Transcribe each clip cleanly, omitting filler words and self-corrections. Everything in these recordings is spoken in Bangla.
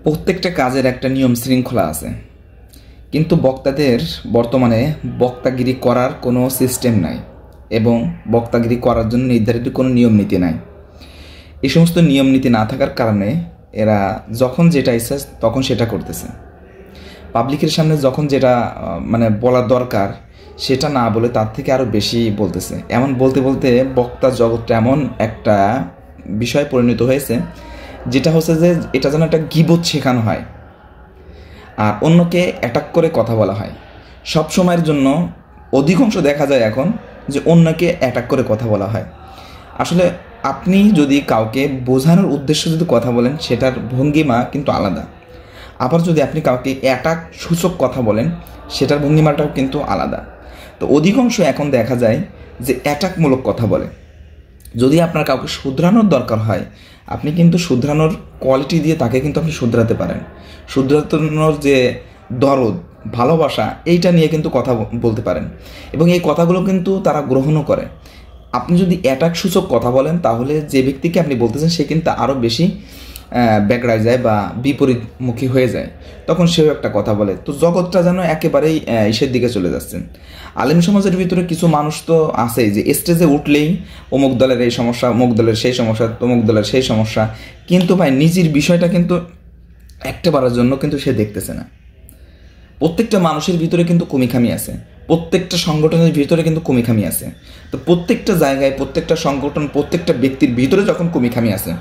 প্রত্যেকটা কাজের একটা নিয়ম শৃঙ্খলা আছে, কিন্তু বক্তাদের বর্তমানে বক্তাগিরি করার কোনো সিস্টেম নাই এবং বক্তাগিরি করার জন্য নির্ধারিত কোনো নিয়ম নীতি নাই। এই সমস্ত নিয়ম নীতি না থাকার কারণে এরা যখন যেটা ইচ্ছা তখন সেটা করতেছে। পাবলিকের সামনে যখন যেটা বলার দরকার সেটা না বলে তার থেকে আরও বেশি বলতেছে। এমন বলতে বলতে বক্তা জগৎটা এমন একটা বিষয় পরিণত হয়েছে যেটা হচ্ছে যে এটা যেন একটা গীবত শেখানো হয় আর অন্যকে অ্যাটাক করে কথা বলা হয়। সব সময়ের জন্য অধিকাংশ দেখা যায় এখন যে অন্যকে অ্যাটাক করে কথা বলা হয়। আসলে আপনি যদি কাউকে বোঝানোর উদ্দেশ্যে যদি কথা বলেন সেটার ভঙ্গিমা কিন্তু আলাদা, আবার যদি আপনি কাউকে অ্যাটাক সূচক কথা বলেন সেটার ভঙ্গিমাটাও কিন্তু আলাদা। তো অধিকাংশ এখন দেখা যায় যে অ্যাটাকমূলক কথা বলে। যদি আপনার কাউকে শুধরানোর দরকার হয় আপনি কিন্তু শুধরানোর কোয়ালিটি দিয়ে তাকে কিন্তু আপনি শুধরাতে পারেন। শুধরানোর যে দরদ, ভালোবাসা, এইটা নিয়ে কিন্তু কথা বলতে পারেন এবং এই কথাগুলো কিন্তু তারা গ্রহণও করে। আপনি যদি অ্যাটাক সূচক কথা বলেন তাহলে যে ব্যক্তিকে আপনি বলতেছেন সে কিন্তু আরও বেশি ব্যাগড়ায় যায় বা বিপরীতমুখী হয়ে যায়, তখন সেও একটা কথা বলে। তো জগৎটা যেন একেবারেই ইসের দিকে চলে যাচ্ছেন। আলেম সমাজের ভিতরে কিছু মানুষ তো আছেই যে স্টেজে উঠলেই অমুক দলের এই সমস্যা, অমুক দলের সেই সমস্যা, তমুক দলের সেই সমস্যা, কিন্তু ভাই নিজের বিষয়টা কিন্তু একটাবারের জন্য কিন্তু সে দেখতেছে না। প্রত্যেকটা মানুষের ভিতরে কিন্তু কমিখামি আছে, প্রত্যেকটা সংগঠনের ভিতরে কিন্তু কমিখামি আছে। তো প্রত্যেকটা জায়গায়, প্রত্যেকটা সংগঠন, প্রত্যেকটা ব্যক্তির ভিতরে যখন কমিখামি আছে,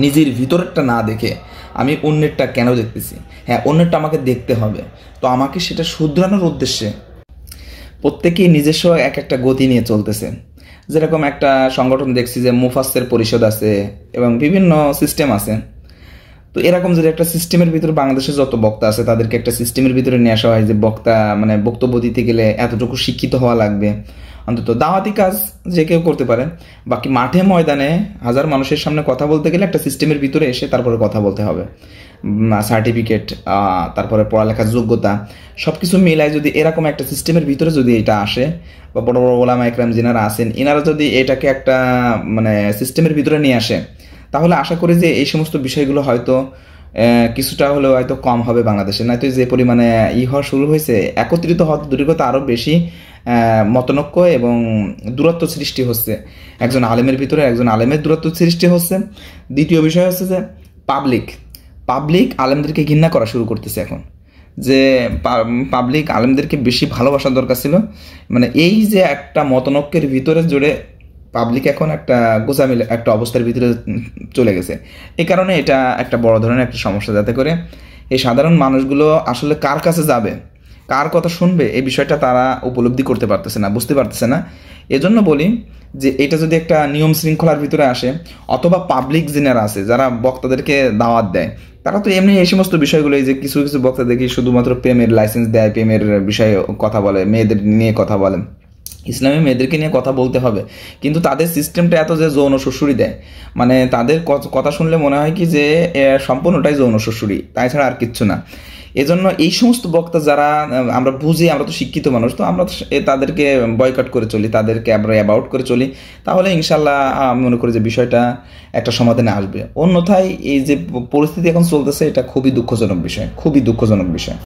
নিজের ভিতরেরটা না দেখে আমি অন্যেরটা কেন দেখতেছি? হ্যাঁ, অন্যেরটা আমাকে দেখতে হবে, তো আমাকে সেটা শুধরানোর উদ্দেশ্যে প্রত্যেকেই নিজস্ব এক একটা গতি নিয়ে চলতেছে। যেরকম একটা সংগঠন দেখছি যে মুফাসসির পরিষদ আছে এবং বিভিন্ন সিস্টেম আছে। তো এরকম যদি একটা সিস্টেমের ভিতরে বাংলাদেশে যত বক্তা আছে তাদেরকে একটা সিস্টেমের ভিতরে নিয়ে আসা হয় যে বক্তা বক্তব্য দিতে গেলে এতটুকু শিক্ষিত হওয়া লাগবে, অন্তত দাওয়াতি কাজ যে কেউ করতে পারে, বাকি মাঠে ময়দানে হাজার মানুষের সামনে কথা বলতে গেলে একটা সিস্টেমের ভিতরে এসে তারপরে কথা বলতে হবে। সার্টিফিকেট, তারপরে পড়ালেখার যোগ্যতা, সব কিছু মিলায় যদি এরকম একটা সিস্টেমের ভিতরে যদি এটা আসে বা বড় বড় ওলামা একরাম যিনারা আছেন এনারা যদি এটাকে একটা সিস্টেমের ভিতরে নিয়ে আসে তাহলে আশা করি যে এই সমস্ত বিষয়গুলো হয়তো কিছুটা হলেও হয়তো কম হবে বাংলাদেশে। নয়তো যে পরিমাণে হওয়া শুরু হয়েছে, একত্রিত হওয়া দূরের কথা আরও বেশি মতনৈক্য এবং দূরত্ব সৃষ্টি হচ্ছে। একজন আলেমের ভিতরে একজন আলেমের দূরত্ব সৃষ্টি হচ্ছে। দ্বিতীয় বিষয় হচ্ছে যে পাবলিক আলেমদেরকে ঘৃণা করা শুরু করতেছে এখন। যে পাবলিক আলেমদেরকে বেশি ভালোবাসার দরকার ছিল, এই যে একটা মতনৈক্যের ভিতরে জুড়ে পাবলিক এখন একটা গোছামিল একটা অবস্থার ভিতরে চলে গেছে। এই কারণে এটা একটা বড় ধরনের একটা সমস্যা, যাতে করে এই সাধারণ মানুষগুলো আসলে কার কাছে যাবে, কার কথা শুনবে, এই বিষয়টা তারা উপলব্ধি করতে পারতেছে না, বুঝতে পারতেছে না। এজন্য বলি যে এটা যদি একটা নিয়ম শৃঙ্খলার ভিতরে আসে, অথবা পাবলিক যিনারা আছে যারা বক্তাদেরকে দাওয়াত দেয় তারা তো এমনি এই সমস্ত বিষয়গুলো, এই যে কিছু কিছু বক্তা দেখি শুধুমাত্র প্রেমের লাইসেন্স দেয়, প্রেমের বিষয়ে কথা বলে, মেয়েদের নিয়ে কথা বলেন, ইসলামী মেয়েদেরকে নিয়ে কথা বলতে হবে, কিন্তু তাদের সিস্টেমটা এত যে যৌন শ্বশুরি দেয়, তাদের কথা শুনলে মনে হয় কি যে সম্পূর্ণটাই যৌন শ্বশুরি, তাই ছাড়া আর কিচ্ছু না। এজন্য এই সমস্ত বক্তা যারা আমরা বুঝি, আমরা তো শিক্ষিত মানুষ, তো আমরা তাদেরকে বয়কট করে চলি, তাদেরকে আমরা অ্যাবাউট করে চলি, তাহলে ইনশাল্লাহ আমি মনে করি যে বিষয়টা একটা সমাধানে আসবে। অন্যথায় এই যে পরিস্থিতি এখন চলতেছে এটা খুবই দুঃখজনক বিষয়, খুবই দুঃখজনক বিষয়।